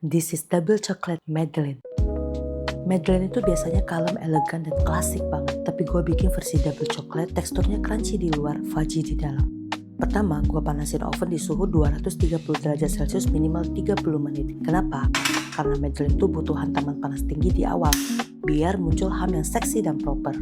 This is double chocolate Madeleine. Madeleine itu biasanya kalem, elegan, dan klasik banget. Tapi gue bikin versi double chocolate, teksturnya crunchy di luar, fudgy di dalam. Pertama, gue panasin oven di suhu 230 derajat Celcius minimal 30 menit. Kenapa? Karena Madeleine itu butuh hantaman panas tinggi di awal, biar muncul ham yang seksi dan proper.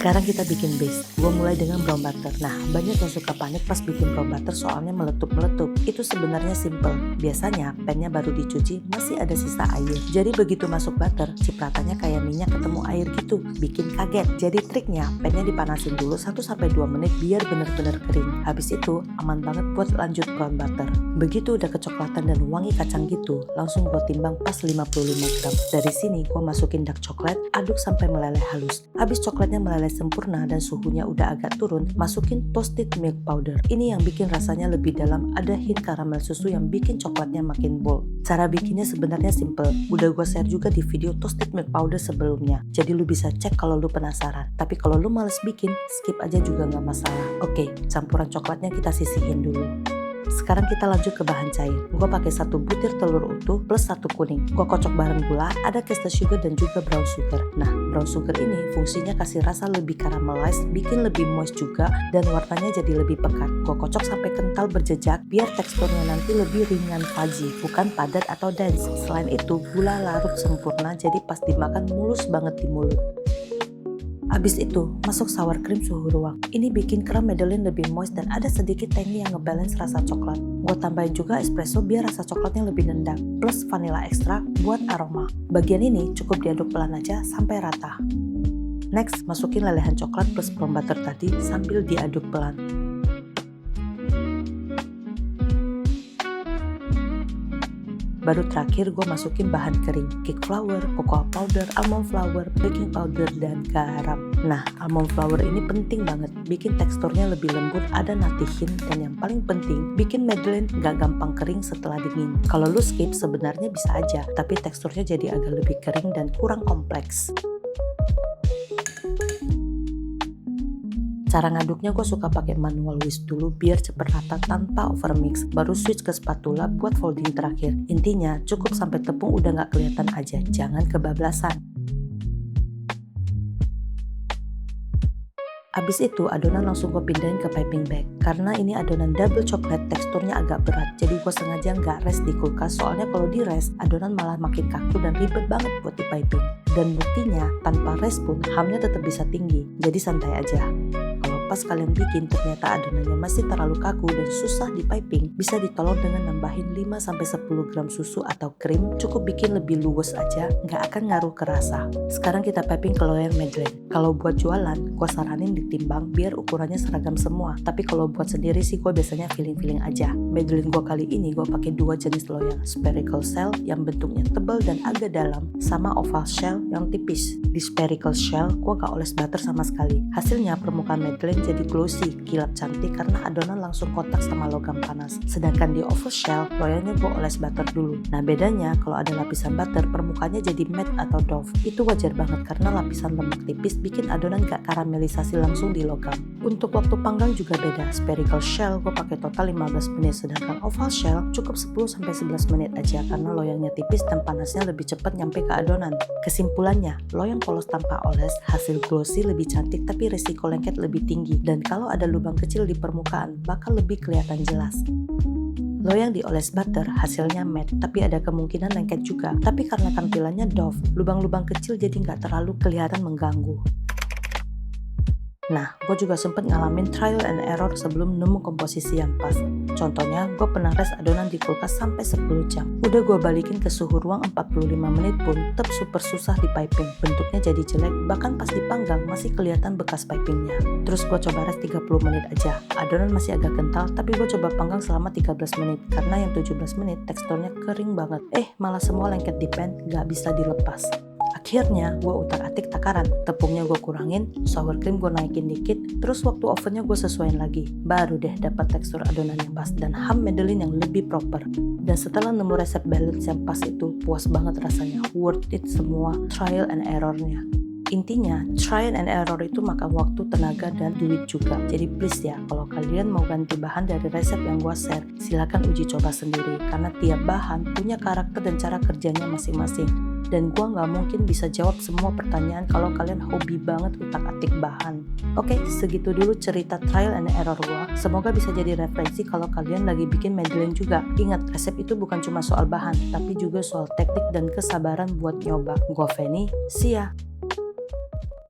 Sekarang kita bikin base. Gue mulai dengan brown butter. Nah, banyak yang suka panik pas bikin brown butter soalnya meletup-meletup. Itu sebenarnya simple. Biasanya pannya baru dicuci masih ada sisa air. Jadi begitu masuk butter, cipratannya kayak minyak ketemu air gitu. Bikin kaget. Jadi triknya, pannya dipanasin dulu 1-2 menit biar bener-bener kering. Habis itu aman banget buat lanjut brown butter. Begitu udah kecoklatan dan wangi kacang gitu, langsung gue timbang pas 55 gram. Dari sini gue masukin dark coklat, aduk sampai meleleh halus. Habis coklatnya meleleh sempurna dan suhunya udah agak turun, masukin toasted milk powder. Ini yang bikin rasanya lebih dalam, ada hint karamel susu yang bikin coklatnya makin bold. Cara bikinnya sebenarnya simple, udah gue share juga di video toasted milk powder sebelumnya. Jadi lu bisa cek kalau lu penasaran. Tapi kalau lu males bikin, skip aja juga gak masalah. Oke, campuran coklatnya kita sisihin dulu. Sekarang kita lanjut ke bahan cair. Gue pakai 1 butir telur utuh plus 1 kuning. Gue kocok bareng gula, ada caster sugar dan juga brown sugar. Nah, brown sugar ini fungsinya kasih rasa lebih caramelize, bikin lebih moist juga, dan warnanya jadi lebih pekat. Gue kocok sampai kental berjejak, biar teksturnya nanti lebih ringan fudgy, bukan padat atau dense. Selain itu, gula larut sempurna, jadi pas dimakan mulus banget di mulut. Abis itu, masuk sour cream suhu ruang. Ini bikin krem Madeleine lebih moist dan ada sedikit tangy yang ngebalance rasa coklat. Gue tambahin juga espresso biar rasa coklatnya lebih nendang, plus vanilla extract buat aroma. Bagian ini cukup diaduk pelan aja sampai rata. Next, masukin lelehan coklat plus brown butter tadi sambil diaduk pelan. Baru terakhir gue masukin bahan kering, cake flour, cocoa powder, almond flour, baking powder, dan garam. Nah, almond flour ini penting banget, bikin teksturnya lebih lembut, ada nutty hint, dan yang paling penting, bikin Madeleine gak gampang kering setelah dingin. Kalau lu skip sebenarnya bisa aja, tapi teksturnya jadi agak lebih kering dan kurang kompleks. Cara ngaduknya gue suka pakai manual whisk dulu biar cepet rata tanpa overmix, baru switch ke spatula buat folding terakhir. Intinya cukup sampai tepung udah gak kelihatan aja, jangan kebablasan. Abis itu adonan langsung gue pindahin ke piping bag. Karena ini adonan double coklat, teksturnya agak berat, jadi gue sengaja nggak rest di kulkas, soalnya kalau di rest adonan malah makin kaku dan ribet banget buat di piping. Dan buktinya tanpa rest pun hamnya tetap bisa tinggi, jadi santai aja. Pas kalian bikin ternyata adonannya masih terlalu kaku dan susah di piping, bisa ditolong dengan nambahin 5-10 gram susu atau krim, cukup bikin lebih luwes aja, nggak akan ngaruh ke rasa. Sekarang kita piping ke loyang Madeleine. Kalau buat jualan, gue saranin ditimbang biar ukurannya seragam semua, tapi kalau buat sendiri sih gue biasanya feeling-feeling aja. Madeleine gue kali ini gue pakai 2 jenis loyang, spherical shell yang bentuknya tebal dan agak dalam, sama oval shell yang tipis. Di spherical shell, gue gak oles butter sama sekali. Hasilnya permukaan Madeleine jadi glossy, kilap cantik karena adonan langsung kontak sama logam panas. Sedangkan di oval shell, loyangnya gue oles butter dulu. Nah bedanya, kalau ada lapisan butter, permukaannya jadi matte atau dough. Itu wajar banget karena lapisan lemak tipis bikin adonan gak karamelisasi langsung di logam. Untuk waktu panggang juga beda. Spherical shell gue pakai total 15 menit, sedangkan oval shell cukup 10-11 menit aja karena loyangnya tipis dan panasnya lebih cepat nyampe ke adonan. Kesimpulannya, loyang polos tanpa oles, hasil glossy lebih cantik tapi resiko lengket lebih tinggi, dan kalau ada lubang kecil di permukaan bakal lebih kelihatan jelas. Loyang dioles butter hasilnya matte, tapi ada kemungkinan lengket juga, tapi karena tampilannya dough, lubang-lubang kecil jadi nggak terlalu kelihatan mengganggu. Nah, gue juga sempet ngalamin trial and error sebelum nemu komposisi yang pas. Contohnya, gue pernah rest adonan di kulkas sampai 10 jam. Udah gue balikin ke suhu ruang 45 menit pun tetap super susah di piping. Bentuknya jadi jelek, bahkan pas dipanggang masih kelihatan bekas pipingnya. Terus gue coba rest 30 menit aja. Adonan masih agak kental, tapi gue coba panggang selama 13 menit. Karena yang 17 menit teksturnya kering banget. Malah semua lengket di pan, gak bisa dilepas. Akhirnya gue utak-atik takaran, tepungnya gue kurangin, sour cream gue naikin dikit, terus waktu ovennya gue sesuaiin lagi. Baru deh dapat tekstur adonan yang pas dan ham Madeleine yang lebih proper. Dan setelah nemu resep balance yang pas itu, puas banget rasanya, worth it semua trial and errornya. Intinya, try and error itu makan waktu, tenaga, dan duit juga. Jadi please ya, kalau kalian mau ganti bahan dari resep yang gua share, silakan uji coba sendiri. Karena tiap bahan punya karakter dan cara kerjanya masing-masing. Dan gua nggak mungkin bisa jawab semua pertanyaan kalau kalian hobi banget utak-atik bahan. Oke, segitu dulu cerita trial and error gua. Semoga bisa jadi referensi kalau kalian lagi bikin Madeleine juga. Ingat, resep itu bukan cuma soal bahan, tapi juga soal teknik dan kesabaran buat nyoba. Gua Feni, see ya!